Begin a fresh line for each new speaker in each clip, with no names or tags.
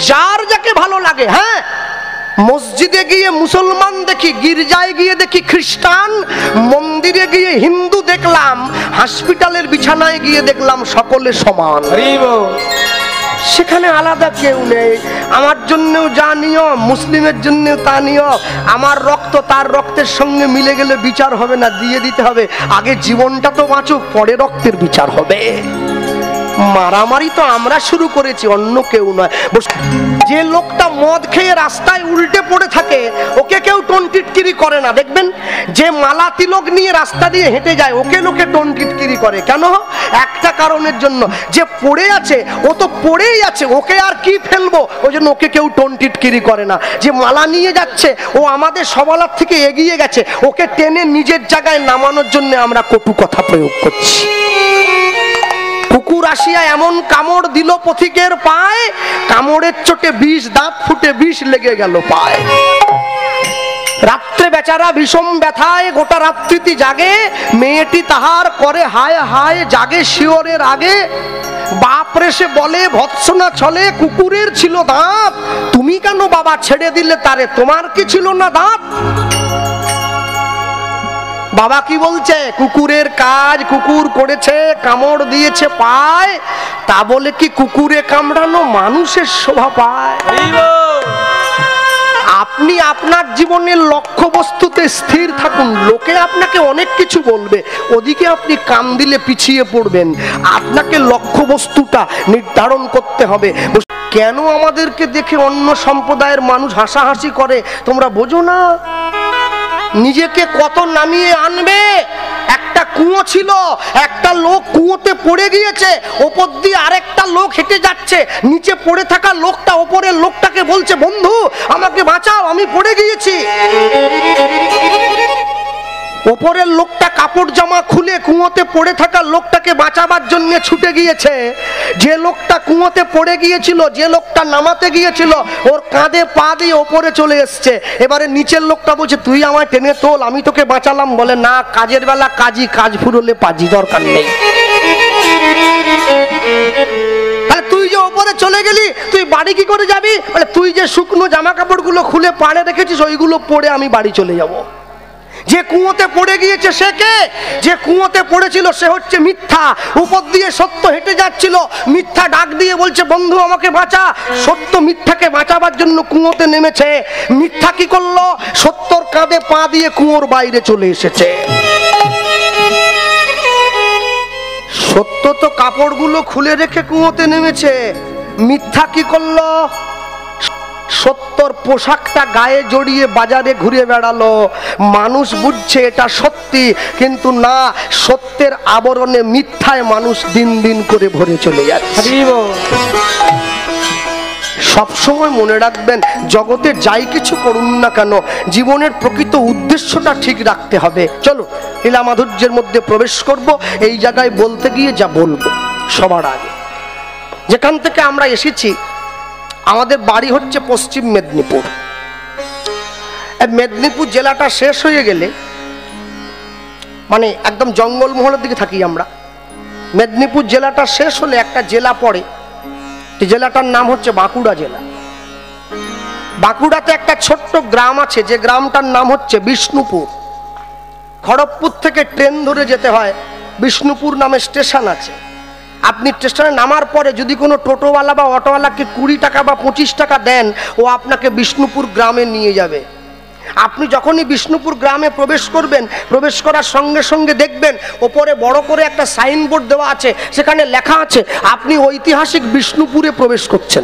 যার যাকে ভালো লাগে। হ্যাঁ, মসজিদে গিয়ে মুসলমান দেখি, গির্জায় গিয়ে দেখি খ্রিস্টান, মন্দিরে গিয়ে হিন্দু দেখলাম, হসপিটালের বিছানায় গিয়ে দেখলাম সকলে সমান। সেখানে আলাদা কেউ নেই। আমার জন্যও যা নিয়ম, মুসলিমের জন্যও তা নিয়ম। আমার রক্ত তার রক্তের সঙ্গে মিলে গেলে বিচার হবে না, দিয়ে দিতে হবে। আগে জীবনটা তো বাঁচুক, পরে রক্তের বিচার হবে। মারামারি তো আমরা শুরু করেছি, অন্য কেউ নয়। যে লোকটা মদ খেয়ে রাস্তায় উল্টে পড়ে থাকে ওকে কেউ টোনটিটকিরি করে না। দেখবেন যে মালা তিলক নিয়ে রাস্তা দিয়ে হেঁটে যায় ওকে লোকে টোনটিটকিরি করে। কেন? একটা কারণের জন্য, যে পড়ে আছে ও তো পড়েই আছে, ওকে আর কি ফেলবো, ওই জন্য ওকে কেউ টোনটিটকিরি করে না। যে মালা নিয়ে যাচ্ছে ও আমাদের সবালার থেকে এগিয়ে গেছে, ওকে টেনে নিজের জায়গায় নামানোর জন্য আমরা কটু কথা প্রয়োগ করছি। কুকুর আসিয়া এমন কামড় দিল পথিকের পায়, কামড়ের চোটে বিষ, দাঁত ফুটে বিষ লেগে গেল পায়। রাত্রে বেচারা বিষম ব্যথায় গোটা রাত্রিটি জাগে, মেয়েটি তাহার করে হায় হায়, জাগে শিওরের আগে। বাপরে সে বলে ভৎসনা ছলে, কুকুরের ছিল দাঁত, তুমি কেন বাবা ছেড়ে দিলে তারে, তোমার কি ছিল না দাঁত? বাবা কি বলছে? কুকুরের কাজ কুকুর করেছে, কামড় দিয়েছে পায়, তা বলে কি কুকুরে কামড়ানো মানুষের শোভা পায়? আপনি আপনার জীবনের লক্ষ্য বস্তুতে স্থির থাকুন। লোকে আপনাকে অনেক কিছু বলবে, ওদিকে আপনি কান দিলে পিছিয়ে পড়বেন। আপনাকে লক্ষ্য বস্তুটা নির্ধারণ করতে হবে। কেন আমাদেরকে দেখে অন্য সম্প্রদায়ের মানুষ হাসাহাসি করে তোমরা বোঝো না? নিজেকে কত নামিয়ে আনবে। একটা কুয়ো ছিল, একটা লোক কুয়োতে পড়ে গিয়েছে, ওপর দিয়ে আরেকটা লোক হেঁটে যাচ্ছে, নিচে পড়ে থাকা লোকটা ওপরের লোকটাকে বলছে, বন্ধু আমাকে বাঁচাও, আমি পড়ে গিয়েছি। ওপরের লোকটা কাপড় জামা খুলে কুয়োতে পড়ে থাকা লোকটাকে বাঁচাবার জন্য ছুটে গিয়েছে। যে লোকটা কুয়োতে পড়ে গিয়েছিল, যে লোকটা নামাতে গিয়েছিল, ওর কাঁধে পা দিয়ে ওপরে চলে এসছে। এবারে নিচের লোকটা বলছে, তুই আমায় টেনে তোল, আমি তোকে বাঁচালাম। বলে, না, কাজের বেলা কাজী, কাজ ফুরোলে পাজি, দরকার নেই। তাহলে তুই যে ওপরে চলে গেলি, তুই বাড়ি কি করে যাবি? বলে, তুই যে শুকনো জামা কাপড়গুলো খুলে পাড়ে রেখেছিস, ওইগুলো পরে আমি বাড়ি চলে যাব। যে কুয়োতে পড়ে গিয়েছে সে কে? যে কুয়োতে পড়েছিল সে হচ্ছে মিথ্যা। উপর দিয়ে সত্য হেঁটে যাচ্ছিল, মিথ্যা ডাক দিয়ে বলছে, বন্ধু আমাকে বাঁচা। সত্য মিথ্যাকে বাঁচাবার জন্য কুয়োতে নেমেছে। মিথ্যা কি করলো? সত্যর কাঁধে পা দিয়ে কুয়োর বাইরে চলে এসেছে। সত্য তো কাপড়গুলো খুলে রেখে কুয়োতে নেমেছে। মিথ্যা কি করলো? সত্যর পোশাকটা গায়ে জড়িয়ে বাজারে ঘুরে বেড়ালো। মানুষ বুঝছে এটা সত্যি, কিন্তু না, সত্যের আবরণে মিথ্যায় মানুষ দিন দিন করে ভরে চলে যাচ্ছে। সবসময় মনে রাখবেন, জগতে যাই কিছু করুন না কেন, জীবনের প্রকৃত উদ্দেশ্যটা ঠিক রাখতে হবে। চলো লীলা মাধুর্যের মধ্যে প্রবেশ করব। এই জায়গায় বলতে গিয়ে যা বলবো, সবার আগে যেখান থেকে আমরা এসেছি, আমাদের বাড়ি হচ্ছে পশ্চিম মেদিনীপুর। মেদিনীপুর জেলাটা শেষ হয়ে গেলে, মানে একদম জঙ্গলমহলের দিকে থাকি আমরা, মেদিনীপুর জেলাটা শেষ হলে একটা জেলা পড়ে, জেলাটার নাম হচ্ছে বাঁকুড়া জেলা। বাঁকুড়াতে একটা ছোট্ট গ্রাম আছে, যে গ্রামটার নাম হচ্ছে বিষ্ণুপুর। খড়গপুর থেকে ট্রেন ধরে যেতে হয়, বিষ্ণুপুর নামে স্টেশন আছে। আপনি স্টেশনে নামার পরে যদি কোনো টোটোওয়ালা বা অটোওয়ালাকে 20 টাকা বা 25 টাকা দেন, ও আপনাকে বিষ্ণুপুর গ্রামে নিয়ে যাবে। আপনি যখনই বিষ্ণুপুর গ্রামে প্রবেশ করবেন, প্রবেশ করার সঙ্গে সঙ্গে দেখবেন ওপরে বড় করে একটা সাইনবোর্ড দেওয়া আছে, সেখানে লেখা আছে আপনি ঐতিহাসিক বিষ্ণুপুরে প্রবেশ করছেন।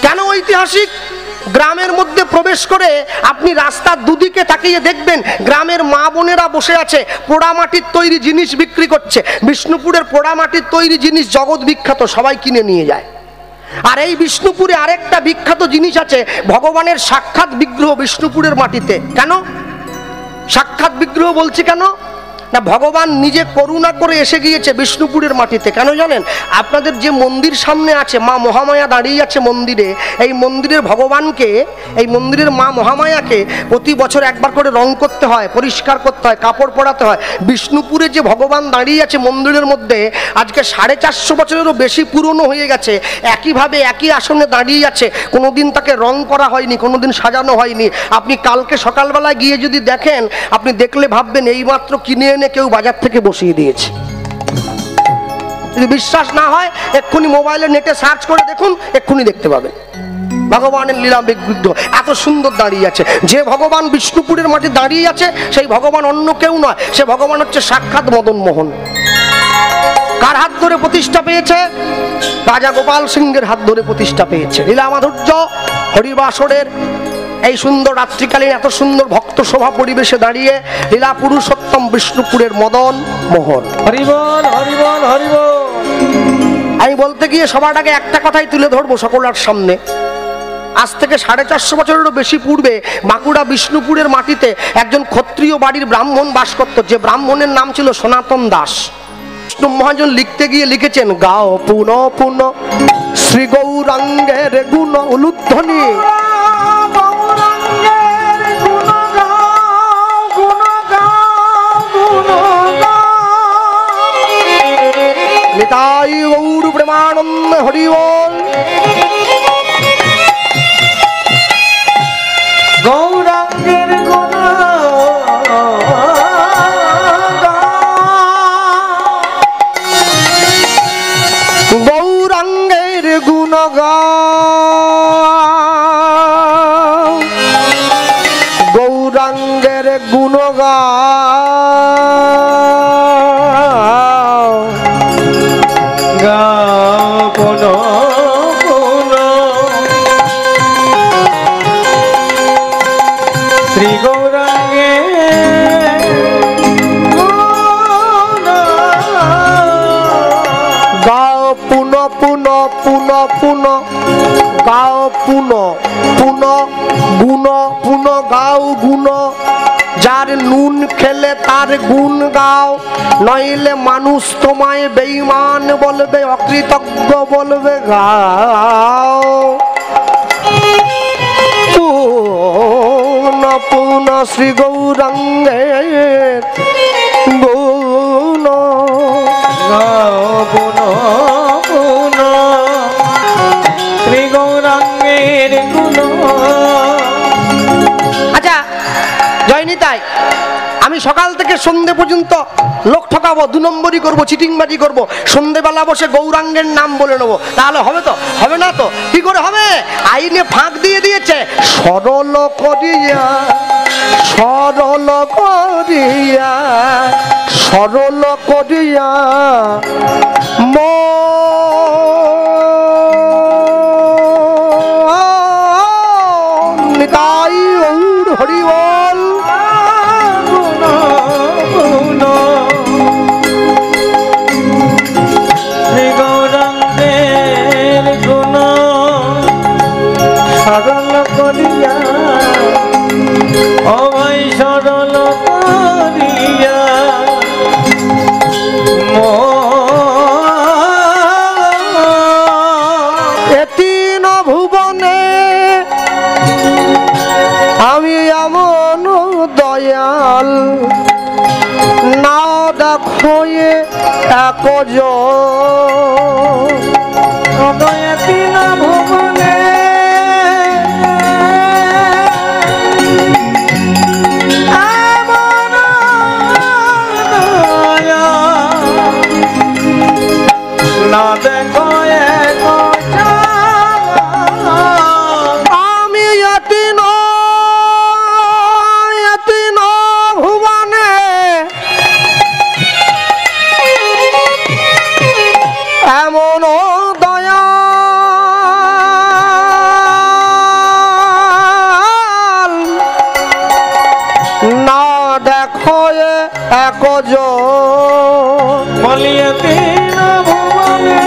কেন ঐতিহাসিক? গ্রামের মধ্যে প্রবেশ করে আপনি রাস্তার দুদিকে তাকিয়ে দেখবেন গ্রামের মা বোনেরা বসে আছে, পোড়ামাটির তৈরি জিনিস বিক্রি করছে। বিষ্ণুপুরের পোড়ামাটির তৈরি জিনিস জগৎ বিখ্যাত, সবাই কিনে নিয়ে যায়। আর এই বিষ্ণুপুরে আরেকটা বিখ্যাত জিনিস আছে, ভগবানের সাক্ষাৎ বিগ্রহ বিষ্ণুপুরের মাটিতে। কেন সাক্ষাৎ বিগ্রহ বলছি? কেন? না, ভগবান নিজে করুণা করে এসে গিয়েছে বিষ্ণুপুরের মাটিতে। কেন জানেন? আপনাদের যে মন্দির সামনে আছে, মা মহামায়া দাঁড়িয়ে আছে মন্দিরে, এই মন্দিরের ভগবানকে, এই মন্দিরের মা মহামায়াকে প্রতি বছর একবার করে রং করতে হয়, পরিষ্কার করতে হয়, কাপড় পরাতে হয়। বিষ্ণুপুরে যে ভগবান দাঁড়িয়ে আছে মন্দিরের মধ্যে, আজকে 450 বছরেরও বেশি পুরনো হয়ে গেছে, একইভাবে একই আসনে দাঁড়িয়ে আছে, কোনোদিন তাকে রং করা হয়নি, কোনোদিন সাজানো হয়নি। আপনি কালকে সকালবেলায় গিয়ে যদি দেখেন, আপনি দেখলে ভাববেন এইমাত্র কিনে এনে কেউ বাজার থেকে বসিয়ে দিয়েছে। যদি বিশ্বাস না হয় এক্ষুনি মোবাইলে নেটে সার্চ করে দেখুন, এক্ষুনি দেখতে পাবেন ভগবানের লীলা বিগ্রহ এত সুন্দর দাঁড়িয়ে আছে। যে ভগবান বিষ্ণুপুরের মাঠে দাঁড়িয়ে আছে সেই ভগবান অন্য কেউ নয়, সে ভগবান হচ্ছে সাক্ষাৎ মদন মোহন। কার হাত ধরে প্রতিষ্ঠা পেয়েছে? রাজা গোপাল সিংহের হাত ধরে প্রতিষ্ঠা পেয়েছে। লীলা মাধুর্য হরিবাসরের এই সুন্দর রাত্রিকালীন এত সুন্দর ভক্ত শোভা পরিবেশে দাঁড়িয়ে লীলা পুরুষোত্তম বিষ্ণুপুরের মদন মোহন।
হরিবল হরিবল হরিবল।
আমি বলতে গিয়ে সবার আগে একটা কথাই তুলে ধরবো সকলের সামনে। আজ থেকে 450 বছরেরও বেশি পূর্বে বাঁকুড়া বিষ্ণুপুরের মাটিতে একজন ক্ষত্রিয় বাড়ির ব্রাহ্মণ বাস করত, যে ব্রাহ্মণের নাম ছিল সনাতন দাস। বিষ্ণু মহাজন লিখতে গিয়ে লিখেছেন, গাও পুন পুন শ্রী গৌরাঙ্গের গুণ উলুধ্বনি। নিতাই গৌর প্রেমানন্দ হরি বল।
গৌরাঙ্গের গুণ
গৌরাঙ্গের গুণ গৌরাঙ্গের গুণ
শ্রী গৌরাঙ্গে
গাও পুন পুন পুন পুন গাও পুন পুন গুণ পুন গাও গুণ। যার নুন খেলে তার গুণ গাও, নইলে মানুষ তোমায় বেঈমান বলবে, অকৃতজ্ঞ বলবে। গাও পুন পুন শ্রী গৌরাঙ্গের গুণ।
পুন পুন শ্রী গৌরাঙ্গের গুণ।
আচ্ছা জয়নি, তাই আমি সকাল থেকে সন্ধে পর্যন্ত লোক ঠকাবো, 2 নম্বরই করবো, চিটিংবাজি করবো, সন্ধেবেলা বসে গৌরাঙ্গের নাম বলে নেবো, তাহলে হবে তো? হবে না তো। কি করে হবে? আইনে ফাঁক দিয়ে দিয়েছে। সরল করিয়া সরল করিয়া সরল করিয়া নিতাই গৌর হরি বল।
শ্রী গৌরাঙ্গের গুণ সরল করিয়া, ও ভাই সরল করিয়া
এতিন ভুবনে আমি এমন দয়াল না দেখো এক
তিন ভুবনে না দেখো
আমি এতিন ভুবনে এমন দয়াল না দেখো এক
বলিয়ে তিন ভুবনে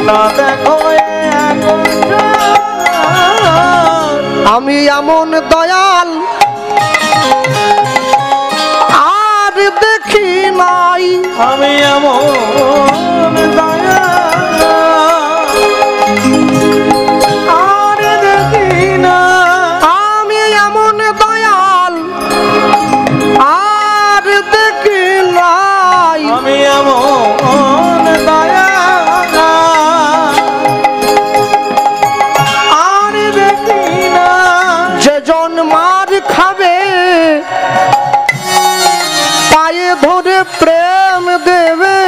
না দেখো
এমন দয়াল আর দেখি নাই,
আমি এমন দয়াল আর দেখি না,
আমি এমন দয়াল আর দেখি নাই,
আমি এমন দয়াল আর দেখি না,
যেজন মার খাবে পায়ে ধরে প্রেম দেবে,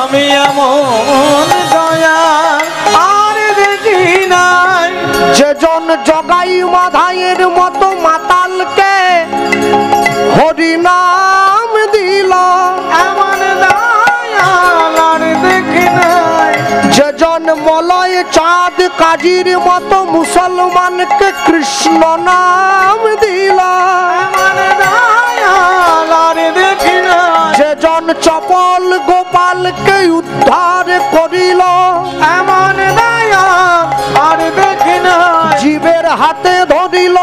আমি এমন দয়াল আর দেখি নাই,
যেজন জগাই মাধাইয়ের মতো মাতালকে হরিনাম দিল,
এমন দয়াল আর দেখি নাই,
যেজন মলয় চাঁদ কাজীর মতো মুসলমানকে কৃষ্ণ নাম দিল,
এমন দয়াল আর দেখি নাই,
যেজন চপল গোপালকে উদ্ধার করিল,
এমন দয়াল আর দেখি নাই,
জীবের হাতে ধরিল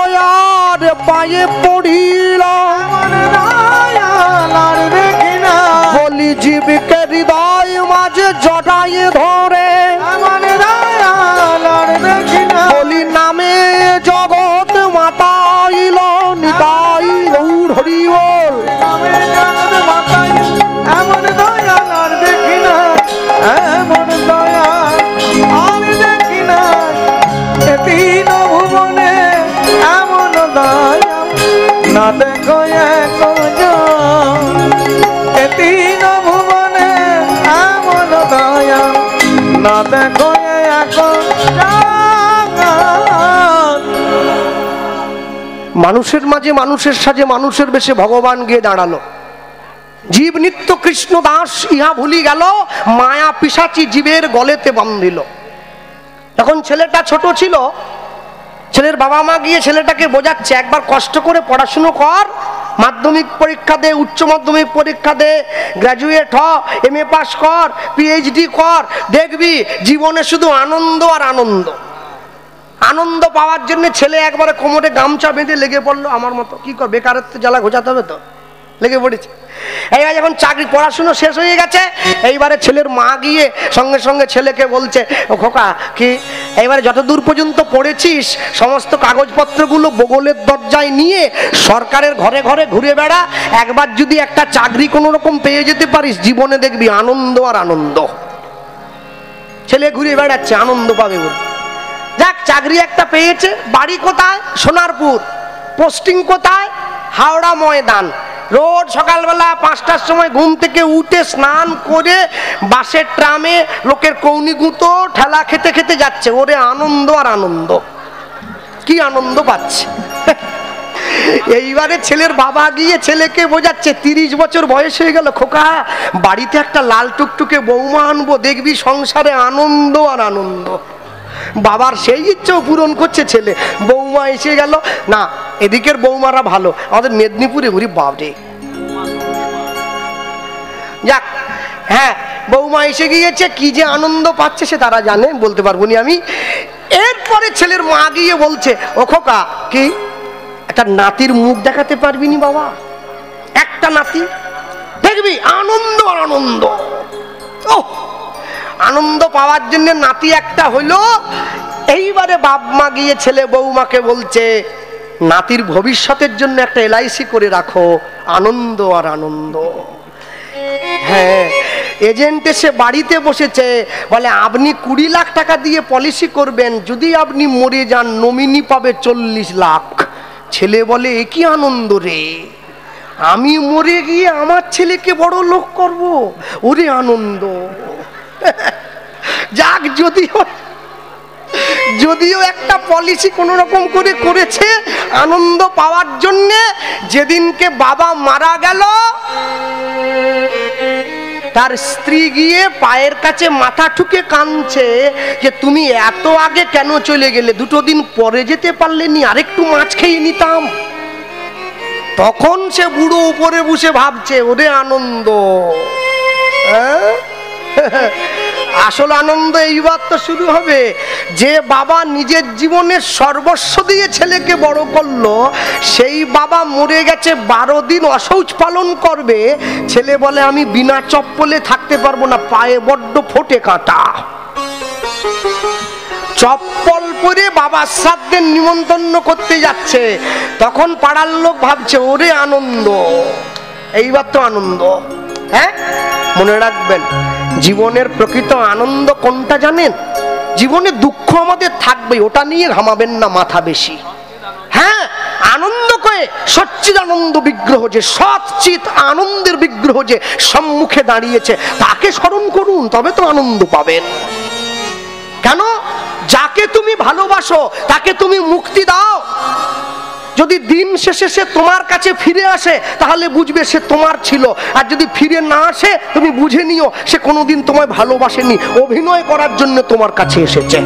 আর পায়ে পড়িল,
এমন দয়াল আর দেখি নাই,
বলি জীবকে হৃদয় মাঝে জড়ায় ধরে,
এমন দয়াল আর দেখি নাই,
বলি নামে জগৎ মাতাইল নিতাই গৌর হরি বল।
আমি জগৎ মাতাই, এমন দয়াল আর দেখি নাই, এমন দয়াল আর দেখি নাই, এ তিন ভুবনে এমন দয়াল না দেখো একজন, এ তিন ভুবনে এমন দয়াল না দেখো একজন।
মানুষের মাঝে মানুষের সাজে মানুষের বেশে ভগবান গিয়ে দাঁড়ালো, জীব নিত্য কৃষ্ণ দাস ইহা ভুলি গেল, মায়া পিশাচি জীবের গলেতে বান্ধিল। তখন ছেলেটা ছোট ছিল, ছেলের বাবা মা গিয়ে ছেলেটাকে বোঝাচ্ছে একবার কষ্ট করে পড়াশুনো কর, মাধ্যমিক পরীক্ষা দে, উচ্চ মাধ্যমিক পরীক্ষা দে, গ্র্যাজুয়েট হ, MA পাস কর, PhD কর, দেখবি জীবনে শুধু আনন্দ আর আনন্দ। আনন্দ পাওয়ার জন্য ছেলে একবারে কোমরে গামছা বেঁধে লেগে পড়লো, আমার মতো কি কর, বেকারত্ব জ্বালা ঘোচাতে হবে তো, লেগে পড়েছে। এইবার যখন চাকরি পড়াশুনো শেষ হয়ে গেছে, এইবারে ছেলের মা গিয়ে সঙ্গে সঙ্গে ছেলেকে বলছে, ও খোকা কি এইবারে যতদূর পর্যন্ত পড়েছিস সমস্ত কাগজপত্রগুলো বগলের দরজায় নিয়ে সরকারের ঘরে ঘরে ঘুরে বেড়া, একবার যদি একটা চাকরি কোনো রকম পেয়ে যেতে পারিস জীবনে দেখবি আনন্দ আর আনন্দ। ছেলে ঘুরে বেড়াচ্ছে আনন্দ পাবে বলে, যাক চাকরি একটা পেয়েছে। বাড়ি কোথায়? সোনারপুর। পোস্টিং কোথায়? হাওড়া ময়দান। রোজ সকালবেলা 5টার সময় ঘুম থেকে উঠে স্নান করে বাসের ট্রামে লোকের কৌনি গুঁতো ঠেলা খেতে খেতে যাচ্ছে। ওরে আনন্দ আর আনন্দ, কি আনন্দ পাচ্ছে। এইবারে ছেলের বাবা গিয়ে ছেলেকে বোঝাচ্ছে, 30 বছর বয়স হয়ে গেল খোকা, বাড়িতে একটা লাল টুকটুকে বৌমা আনবো, দেখবি সংসারে আনন্দ আর আনন্দ। বাবার সেই ইচ্ছেও পূরণ করছে ছেলে। বৌমা এসে গেল না, এদিকের বৌমারা ভালো, আমাদের মেদিনীপুরে ঘুরি বাবরে। যাক, হ্যাঁ বৌমা এসে গিয়েছে, কি যে আনন্দ পাচ্ছে সে তারা জানে, বলতে পারবো না আমি। এরপরে ছেলের মা গিয়ে বলছে, ও খোকা কি একটা নাতির মুখ দেখাতে পারবি নি বাবা? একটা নাতি দেখবি আনন্দ আর আনন্দ। ও আনন্দ পাওয়ার জন্য নাতি একটা হইলো। এইবারে বাপ মা গিয়ে ছেলে বৌমাকে বলছে, নাতির ভবিষ্যতের জন্য একটা LIC করে রাখো, আনন্দ আর আনন্দ। হ্যাঁ, এজেন্ট এসে বাড়িতে বসেছে, বলে আপনি 20 লাখ টাকা দিয়ে পলিসি করবেন, যদি আপনি মরে যান নমিনি পাবে 40 লাখ। ছেলে বলে, এ কি আনন্দ রে, আমি মরে গিয়ে আমার ছেলেকে বড় লোক করব, ওরে আনন্দ। যাক, যদিও একটা পলিসি কোন রকম করে করেছে আনন্দ পাওয়ার জন্য। যেদিনকে বাবা মারা গেল, তার স্ত্রী গিয়ে পায়ের কাছে মাথা ঠুকে কাঁদছে যে তুমি এত আগে কেন চলে গেলে, 2 দিন পরে যেতে পারলেনি, আরেকটু মাছ খেয়ে নিতাম। তখন সে বুড়ো উপরে বসে ভাবছে, ওরে আনন্দ। আসল আনন্দ এইবার তো শুরু হবে। যে বাবা নিজের জীবনের সর্বস্ব দিয়ে ছেলেকে বড় করলো, সেই বাবা মরে গেছে, 12 দিন অশৌচ পালন করবে। ছেলে বলে আমি বিনা চপ্পলে থাকতে পারবো না, পায়ে বড্ড ফোটে কাঁটা। চপ্পল পরে বাবার শ্রাদ্ধের নিমন্ত্রণ করতে যাচ্ছে, তখন পাড়ার লোক ভাবছে ওরে আনন্দ, এইবার তো আনন্দ। হ্যাঁ, মনে রাখবেন জীবনের প্রকৃত আনন্দ কোনটা জানেন? জীবনে দুঃখ আমাদের থাকবে, ওটা নিয়ে ঘামাবেন না মাথা বেশি। হ্যাঁ, আনন্দ করে সচ্চিদানন্দ বিগ্রহ, যে সচ্চিত আনন্দের বিগ্রহ যে সম্মুখে দাঁড়িয়েছে, তাকে স্মরণ করুন, তবে তো আনন্দ পাবেন। কেন? যাকে তুমি ভালোবাসো তাকে তুমি মুক্তি দাও। যদি দিন শেষে সে তোমার কাছে ফিরে আসে, তাহলে বুঝবে সে তোমার ছিল। আর যদি ফিরে না আসে, তুমি বুঝে নিও সে কোনোদিন তোমায় ভালোবাসেনি, অভিনয় করার জন্য তোমার কাছে এসেছে।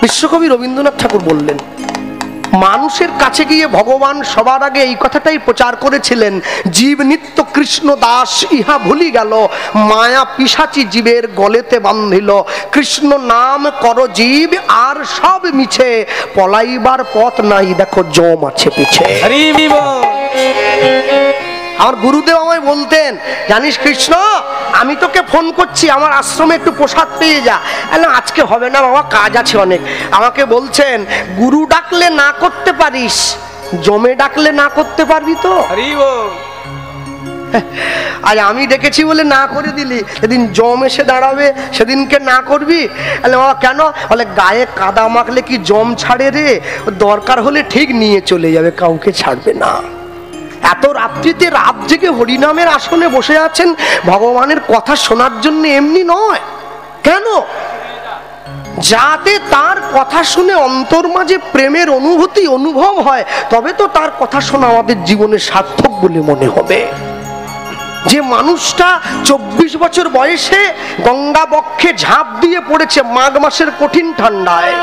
বিশ্বকবি রবীন্দ্রনাথ ঠাকুর বললেন, মানুষের কাছে গিয়ে ভগবান সবার আগে এই কথাটাই প্রচার করেছিলেন, জীব নিত্য কৃষ্ণ দাস ইহা ভুলি গেল, মায়া পিশাচি জীবের গলেতে বান্ধিল, কৃষ্ণ নাম কর জীব আর সব মিছে, পলাইবার পথ নাই দেখো জম আছে পিছে। আমার গুরুদেব আমায় বলতেন, জানিস কৃষ্ণ, আমি তোকে ফোন করছি, আমার আশ্রমে একটু প্রসাদ পেয়ে যা। আজকে হবে না বাবা, কাজ আছে অনেক। আমাকে বলছেন, গুরু ডাকলে না করতে পারিস, জমে ডাকলে না করতে পারবি তো? আজ আমি ডেকেছি বলে না করে দিলি, সেদিন জম এসে দাঁড়াবে, সেদিনকে না করবি? বাবা কেন? বলে গায়ে কাদা মাখলে কি জম ছাড়ে রে, দরকার হলে ঠিক নিয়ে চলে যাবে, কাউকে ছাড়বে না। এত রাত্রিতে রাত জেগে হরিনামের আসনে বসে আছেন ভগবানের কথা শোনার জন্য, এমনি নয়। কেন? যাতে তার কথা শুনে অন্তর মাঝে প্রেমের অনুভূতি অনুভব হয়, তবে তো তার কথা শোনা আমাদের জীবনে সার্থক বলে মনে হবে। যে মানুষটা 24 বছর বয়সে গঙ্গা বক্ষে ঝাঁপ দিয়ে পড়েছে মাঘ মাসের কঠিন ঠান্ডায়,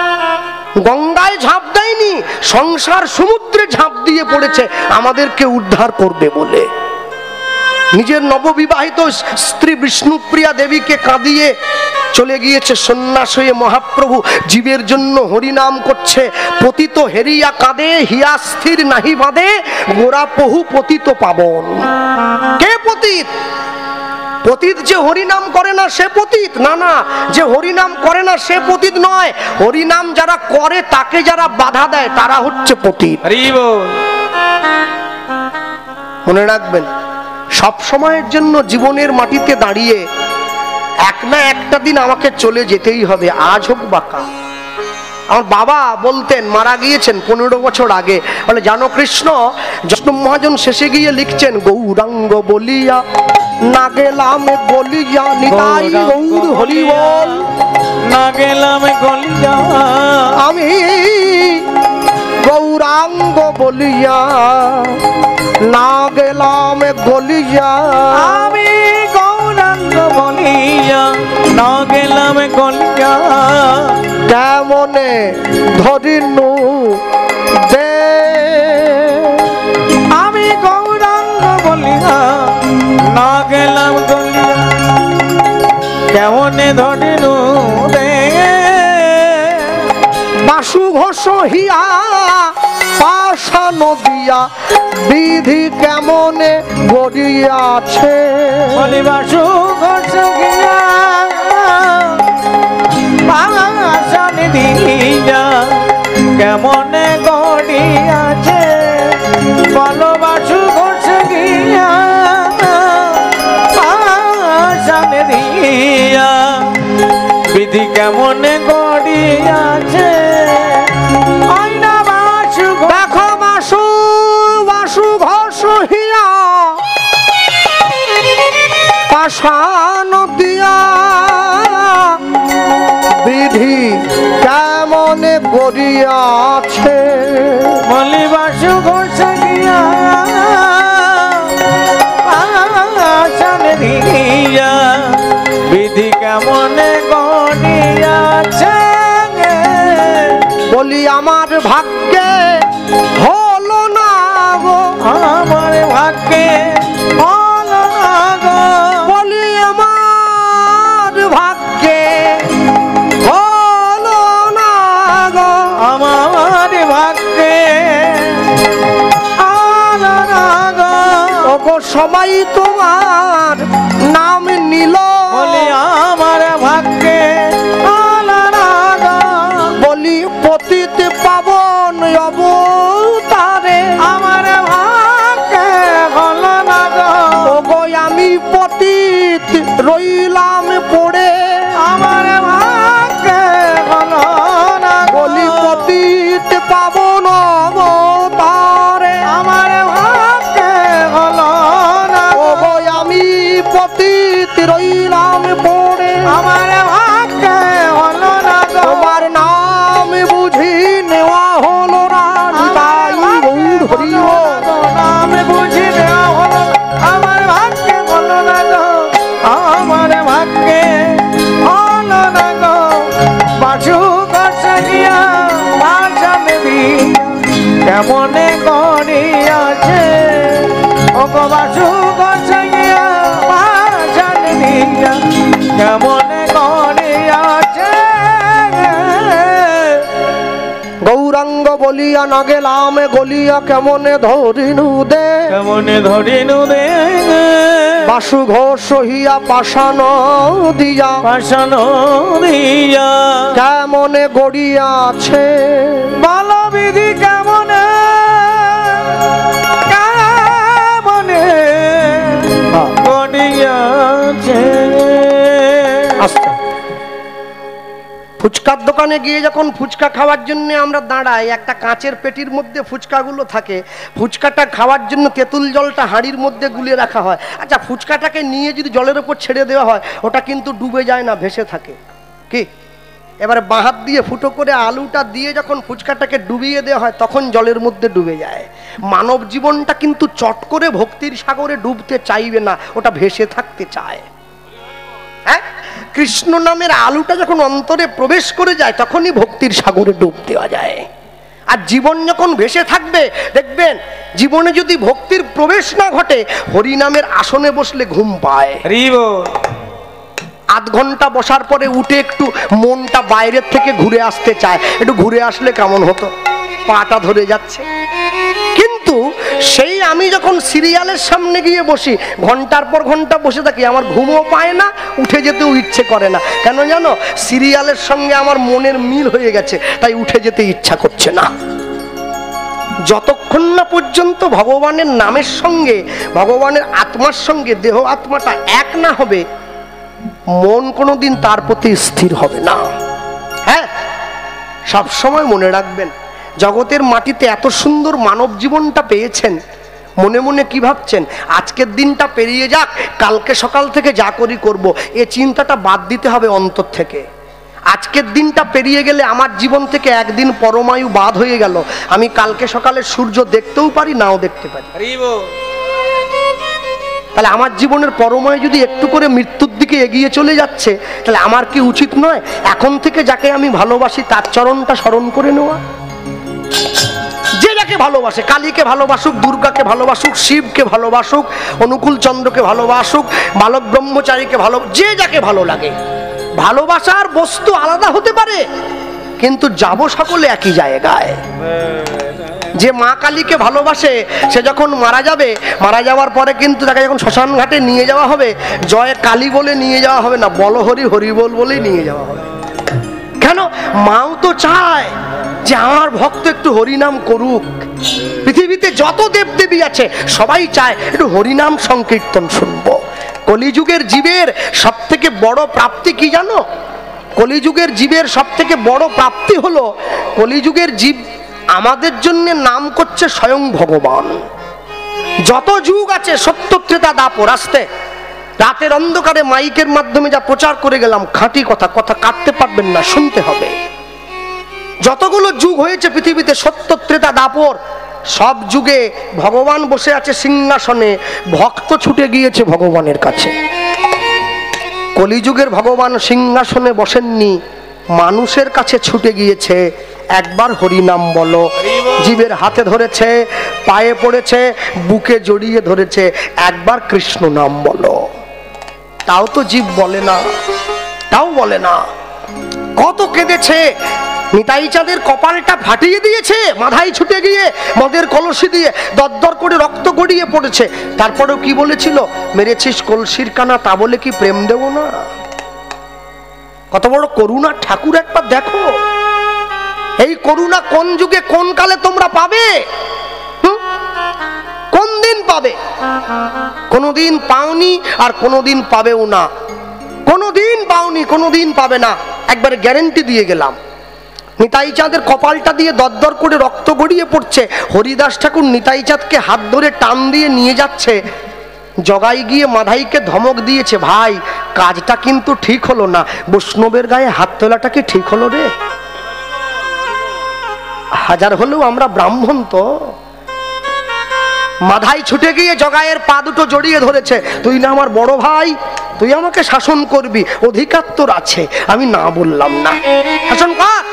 গঙ্গায় ঝাঁপ দেয়নি, সংসার সমুদ্রে ঝাঁপ দিয়ে পড়েছে আমাদেরকে উদ্ধার করবে বলে। নিজের নববিবাহিত স্ত্রী বিষ্ণুপ্রিয়া দেবীকে কাঁদিয়ে চলে গিয়েছে সন্ন্যাস হয়ে মহাপ্রভু, জীবের জন্য হরিনাম করছে। পতিত হেরিয়া কাঁদে, হিয়া স্থির নাহি বাঁধে, গোরা পহু পতিত পাবন। কে পতিত? পতিত যে হরিনাম করে না সে পতিত না, না, যে হরিনাম করে না সে পতিত নয়। হরিনাম যারা করে তাকে যারা বাধা দেয় তারা হচ্ছে পতিত। মনে রাখবেন, সব সময়ের জন্য জীবনের মাটিতে দাঁড়িয়ে এক না একটা দিন আমাকে চলে যেতেই হবে, আজ হোক বা কাল। আমার বাবা বলতেন, মারা গিয়েছেন 15 বছর আগে, বলে জানো কৃষ্ণ, জৈষ্ণব মহাজন শেষে গিয়ে লিখছেন, গৌরাঙ্গ বলিয়া না গেলাম বলিয়া নিতাই গৌর হরি বল,
না গেলাম গলিয়া
আমি গৌরাঙ্গ বলিয়া না গেলাম গলিয়া,
আমি গৌরাঙ্গ বলিয়া না গেলাম গলিয়া,
কেমনে ধরিনু দে,
আমি গৌরাঙ্গ বলিয়া না গেলাম গলিয়া, কেমনে ধরিনু দে,
বাসু ঘোষ হিয়া পাশা নদিয়া বিধি কেমনে গড়িয়াছে,
বাসু ঘোষ গিয়া পাশান দিয়া কেমনে গড়িয়াছে, বলো বাসু ঘোষ গিয়া পাশান দিয়া বিধি কেমনে গড়িয়াছে,
দেখো বাসু বাসু ঘোষ হিয়া পাশা নদিয়া বিধি কেমনে গড়িয়াছে,
বলি বাসু ঘোষ গিয়া পাশান দিয়া বিধি কেমনে গড়িয়াছে,
বলি আমার ভাগ্যে হলো না গো,
আমার ভাগ্যে হলো না গো,
বলি আমার সবাই তোমার নাম নিল,
বলি আমার ভাগ্যে হলো না গো,
বলি পতিত পাবন অবতারে
আমার ভাগ্যে হলো না গো,
ওগো আমি পতিত রইলাম পড়ে,
আমার ভাগ্যে হলো না গো,
বলি পতিত পাবন অবতারে
আমার ভাগ্যে হলো না গো,
ওগো আমি পতিত রইলাম পড়ে,
আমার ভাগ্যে হলো না গো,
তোমার নাম বুঝি নেওয়া হলো না, নিতাই গৌর হরি বল।
নাম বুঝি দেওয়া হলো না, আমার ভাগ্যে হলো না গো, আমার ভাগ্যে হলো না গো, বাসু করছে গিয়া বাসন দি কেমনে করিয়াছে, ও গো বাসু করছে গিয়া বাসন দিয়া কেমনে করিয়াছে,
গৌরাঙ্গ বলিয়া না গেলাম গলিয়া কেমনে ধরিনু দে,
কেমনে ধরিনু দে
বাসু ঘোষ হইয়া পাষাণ দিয়া
পাষাণ দিয়া,
কেমনে গড়িয়াছে,
ভালো বিধি কেমনে কেমনে গড়িয়াছে।
আস্তে। ফুচকার দোকানে গিয়ে যখন ফুচকা খাওয়ার জন্য আমরা দাঁড়াই, একটা কাঁচের পেটির মধ্যে ফুচকাগুলো থাকে, ফুচকাটা খাওয়ার জন্য তেঁতুল জলটা হাঁড়ির মধ্যে গুলিয়ে রাখা হয়। আচ্ছা, ফুচকাটাকে নিয়ে যদি জলের ওপর ছেড়ে দেওয়া হয়, ওটা কিন্তু ডুবে যায় না, ভেসে থাকে। কি এবারে বাঁ হাত দিয়ে ফুটো করে আলুটা দিয়ে যখন ফুচকাটাকে ডুবিয়ে দেওয়া হয়, তখন জলের মধ্যে ডুবে যায়। মানব জীবনটা কিন্তু চট করে ভক্তির সাগরে ডুবতে চাইবে না, ওটা ভেসে থাকতে চায়। হ্যাঁ, কৃষ্ণ নামের আলুটা যখন অন্তরে প্রবেশ করে যায়, তখনই ভক্তির সাগরে ডুব দেওয়া যায়। আর জীবন যখন ভেসে থাকবে, দেখবেন জীবনে যদি ভক্তির প্রবেশ না ঘটে, হরিনামের আসনে বসলে ঘুম পায়। আধ ঘন্টা বসার পরে উঠে একটু মনটা বাইরের থেকে ঘুরে আসতে চায়, একটু ঘুরে আসলে কেমন হতো, পাটা ধরে যাচ্ছে। কিন্তু সেই আমি যখন সিরিয়ালের সামনে গিয়ে বসি, ঘন্টার পর ঘন্টা বসে থাকি, আমার ঘুমও পায় না, উঠে যেতেও ইচ্ছে করে না। কেন জানো? সিরিয়ালের সঙ্গে আমার মনের মিল হয়ে গেছে, তাই উঠে যেতে ইচ্ছা করছে না। যতক্ষণ না পর্যন্ত ভগবানের নামের সঙ্গে, ভগবানের আত্মার সঙ্গে দেহ আত্মাটা এক না হবে, মন কোনোদিন তার প্রতি স্থির হবে না। হ্যাঁ, সব সময় মনে রাখবেন, জগতের মাটিতে এত সুন্দর মানব জীবনটা পেয়েছেন, মনে মনে কি ভাবছেন? আজকের দিনটা পেরিয়ে যাক, কালকে সকাল থেকে যা করি করব, এ চিন্তাটা বাদ দিতে হবে অন্তর থেকে। আজকের দিনটা পেরিয়ে গেলে আমার জীবন থেকে একদিন পরমায়ু বাদ হয়ে গেল, আমি কালকে সকালে সূর্য দেখতেও পারি, নাও দেখতে পারি। তাহলে আমার জীবনের পরমায়ু যদি একটু করে মৃত্যুর দিকে এগিয়ে চলে যাচ্ছে, তাহলে আমার কি উচিত নয় এখন থেকে যাকে আমি ভালোবাসি তার চরণটা স্মরণ করে নেওয়া? যে যাকে ভালোবাসে, কালীকে ভালোবাসুক, দুর্গাকে ভালোবাসুক, শিবকে ভালোবাসুক, অনুকূল চন্দ্রকে ভালোবাসুক, বালক ব্রহ্মচারীকে ভালো, যে যাকে ভালো লাগে। ভালোবাসার বস্তু আলাদা হতে পারে, কিন্তু যাব সকলে একই জায়গায়। যে মা কালীকে ভালোবাসে, সে যখন মারা যাবে, মারা যাওয়ার পরে কিন্তু তাকে যখন শ্মশান ঘাটে নিয়ে যাওয়া হবে, জয় কালী বলে নিয়ে যাওয়া হবে না, বল হরি হরি বল বলেই নিয়ে যাওয়া হবে। কেন? মাও তো চায় যে আমার ভক্ত একটু হরিনাম করুক। পৃথিবীতে যত দেবদেবী আছে সবাই চায় একটু হরিনাম সংকীর্তন শুনবো। কলিযুগের জীবের সব থেকে বড় প্রাপ্তি কি জানো? কলিযুগের জীবের সব থেকে বড় প্রাপ্তি হলো, কলিযুগের জীব আমাদের জন্য নাম করছে স্বয়ং ভগবান। যত যুগ আছে, সত্য ত্রেতা দ্বাপর, আসতে রাতের অন্ধকারে মাইকের মাধ্যমে যা প্রচার করে গেলাম, খাঁটি কথা, কথা কাটতে পারবেন না, শুনতে হবে। যতগুলো যুগ হয়েছে পৃথিবীতে, সত্য ত্রেতা দ্বাপর, সব যুগে ভগবান বসে আছে সিংহাসনে, ভক্ত ছুটে গিয়েছে ভগবানের কাছে। কলিযুগের ভগবান সিংহাসনে বসেননি, মানুষের কাছে ছুটে গিয়েছে, একবার হরিনাম বলো। জীবের হাতে ধরেছে, পায়ে পড়েছে, বুকে জড়িয়ে ধরেছে, একবার কৃষ্ণ নাম বলো। তাও তো জীব বলে না, তাও বলে না। কত কেঁদেছে, নিতাই চাঁদের কপালটা ফাটিয়ে দিয়েছে, মাথায় ছুটে গিয়ে মদের কলসি দিয়ে দরদর করে রক্ত গড়িয়ে পড়েছে। তারপরেও কি বলেছিল? মেরেছিস কলসির কানা, তা বলে কি প্রেম দেব না? কত বড় করুণা ঠাকুর একবার দেখো। এই করুণা কোন যুগে কোন কালে তোমরা পাবে? কোন দিন পাবে? কোনদিন পাওনি আর কোনদিন পাবেও না। কোনদিন পাওনি, কোনদিন পাবে না, একবারে গ্যারেন্টি দিয়ে গেলাম। নিতাই চাঁদের কপালটা দিয়ে দরদর করে রক্ত গড়িয়ে পড়ছে। হরিদাস ঠাকুর নিতাই চাঁদকে হাত ধরে টান দিয়ে নিয়ে যাচ্ছে। জগাই গিয়ে মাধাইকে ধমক দিয়েছে, ভাই কাজটা কিন্তু ঠিক হলো না, বৈষ্ণবের গায়ে হাত তোলাটা কি ঠিক হলো রে? হাজার হলেও আমরা ব্রাহ্মণ তো। মাধাই ছুটে গিয়ে জগাইয়ের পা দুটো জড়িয়ে ধরেছে, তুই না আমার বড় ভাই, তুই আমাকে শাসন করবি, অধিকার তোর আছে, আমি না বললাম না, শাসন কর।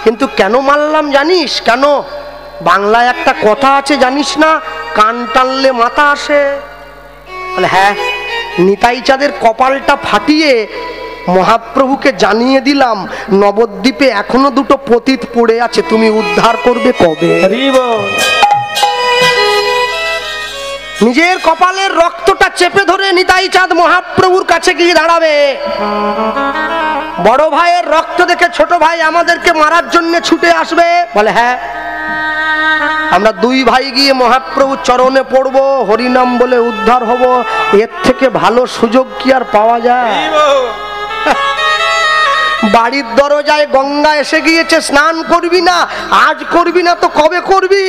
কিন্তু কেন মারলাম জানিস? কেন? বাংলায় একটা কথা আছে জানিস না, কান টানলে মাথা আসে। বলে হ্যাঁ, নিতাই চাঁদের কপালটা ফাটিয়ে মহাপ্রভুকে জানিয়ে দিলাম, নবদ্বীপে এখনো দুটো পতিত পড়ে আছে, তুমি উদ্ধার করবে কবে? নিজের কপালের রক্তটা চেপে ধরে নিতাই চাঁদ মহাপ্রভুর কাছে গিয়ে দাঁড়াবে। বড় ভাইয়ের রক্ত দেখে ছোট ভাই আমাদেরকে মারার জন্য ছুটে আসবে। বলে হ্যাঁ, আমরা দুই ভাই গিয়ে মহাপ্রভুর চরণে পড়বো, হরিনাম বলে উদ্ধার হব। এর থেকে ভালো সুযোগ কি আর পাওয়া যায়? বাড়ির দরজায় গঙ্গা এসে গিয়েছে, স্নান করবি না? আজ করবি না তো কবে করবি?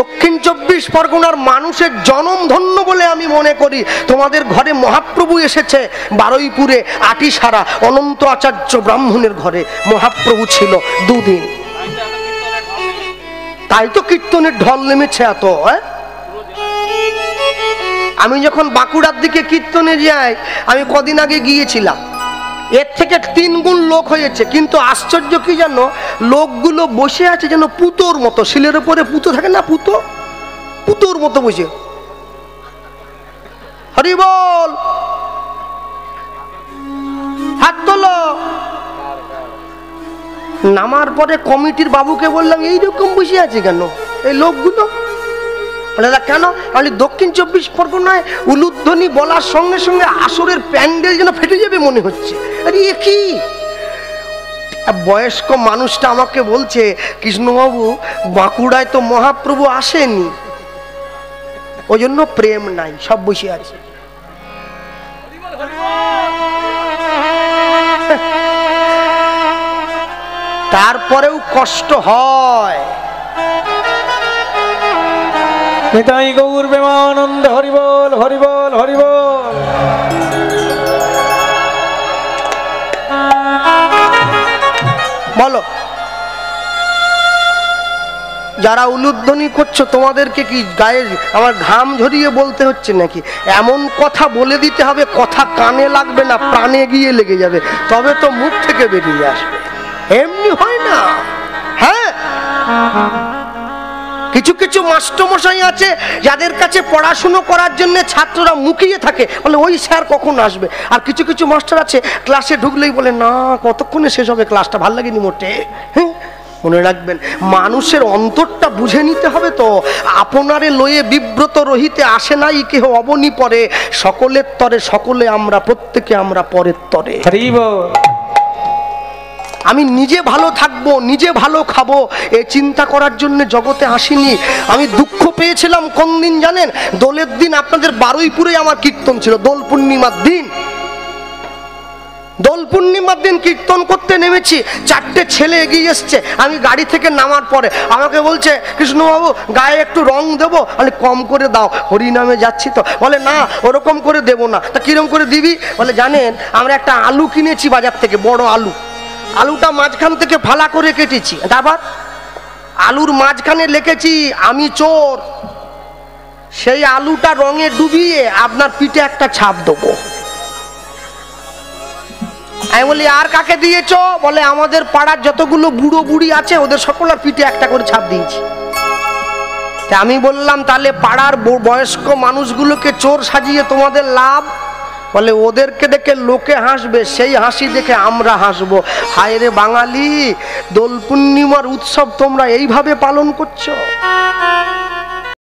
দক্ষিণ 24 পরগনার মানুষের জনম ধন্য বলে আমি মনে করি। তোমাদের ঘরে মহাপ্রভু এসেছে, বারুইপুরে আটিসারা অনন্ত আচার্য ব্রাহ্মণের ঘরে মহাপ্রভু ছিল দুদিন। তাই তো কীর্তনের ঢল নেমেছে এত। আমি যখন বাঁকুড়ার দিকে কীর্তনে যাই, আমি কদিন আগে গিয়েছিলাম, এর থেকে 3 গুণ লোক হয়েছে। কিন্তু আশ্চর্য কি জানো, লোকগুলো বসে আছে যেন পুতোর মতো, শিলের উপরে পুতো থাকে না, পুতোর মতো বসে। হরি বল, হাত তোলো। নামার পরে কমিটির বাবুকে বললাম, এইরকম বসে আছে কেন এই লোকগুলো? কেন? দক্ষিণ 24 পরগনায় উলুধ্বনি বলার সঙ্গে সঙ্গে আসরের প্যান্ডেল যেন ফেটে যাবে মনে হচ্ছে। আরে কি বয়স্ক মানুষটা আমাকে বলছে, কৃষ্ণবাবু বাঁকুড়ায় তো মহাপ্রভু আসেনি, ওই জন্য প্রেম নাই, সব বসে আছে। তারপরেও কষ্ট হয়।
নিতাই গৌর প্রেমানন্দ, হরিবল হরিবল হরিবল।
বলো, যারা উলুধ্বনি করছো তোমাদেরকে কি গায়ে আমার ঘাম ঝরিয়ে বলতে হচ্ছে নাকি? এমন কথা বলে দিতে হবে, কথা কানে লাগবে না, প্রাণে গিয়ে লেগে যাবে, তবে তো মুখ থেকে বেরিয়ে আসবে। এমনি হয় না। হ্যাঁ, কিছু কিছু মাস্টারমশাই আছে যাদের কাছে পড়াশুনো করার জন্য ছাত্ররা মুখিয়ে থাকে, বলে ওই স্যার কখন আসবে। আর কিছু কিছু মাস্টার আছে ক্লাসে ঢুকলেই বলে না, কতক্ষণে শেষ হবে ক্লাসটা, ভাল লাগেনি মোটে। হ্যাঁ, মনে রাখবেন, মানুষের অন্তরটা বুঝে নিতে হবে তো। আপনারে লয়ে বিব্রত রহিতে আসে নাই কেহ অবনি পরে, সকলের তরে সকলে আমরা, প্রত্যেকে আমরা পরের তরে। আমি নিজে ভালো থাকবো, নিজে ভালো খাবো, এই চিন্তা করার জন্য জগতে আসিনি। আমি দুঃখ পেয়েছিলাম কোন দিন জানেন? দোলের দিন আপনাদের বারুইপুরে আমার কীর্তন ছিল, দোল পূর্ণিমার দিন। দোল পূর্ণিমার দিন কীর্তন করতে নেমেছি, 4টে ছেলে এগিয়ে এসছে। আমি গাড়ি থেকে নামার পরে আমাকে বলছে, কৃষ্ণবাবু গায়ে একটু রং দেবো? বলে কম করে দাও, হরিনামে যাচ্ছি তো। বলে না, ওরকম করে দেবো না। তা কিরম করে দিবি? বলে জানেন, আমরা একটা আলু কিনেছি বাজার থেকে, বড় আলু। আলুটা মাঝখান থেকে ফালা করে কেটেছি, তারপর আলুর মাঝখানে লিখেছি আমি চোর। সেই আলুটা রঙে ডুবিয়ে আপনার পিঠে একটা ছাপ দেবো। আমি বলি আর কাকে দিয়েছ? বলে আমাদের পাড়ার যতগুলো বুড়ো বুড়ি আছে ওদের সকলের পিঠে একটা করে ছাপ দিয়েছি। আমি বললাম তাহলে পাড়ার বয়স্ক মানুষগুলোকে চোর সাজিয়ে তোমাদের লাভ? বলে ওদেরকে দেখে লোকে হাসবে, সেই হাসি দেখে আমরা হাসবো। হায় রে বাঙালি, দোল পূর্ণিমার উৎসব তোমরা এইভাবে পালন করছো।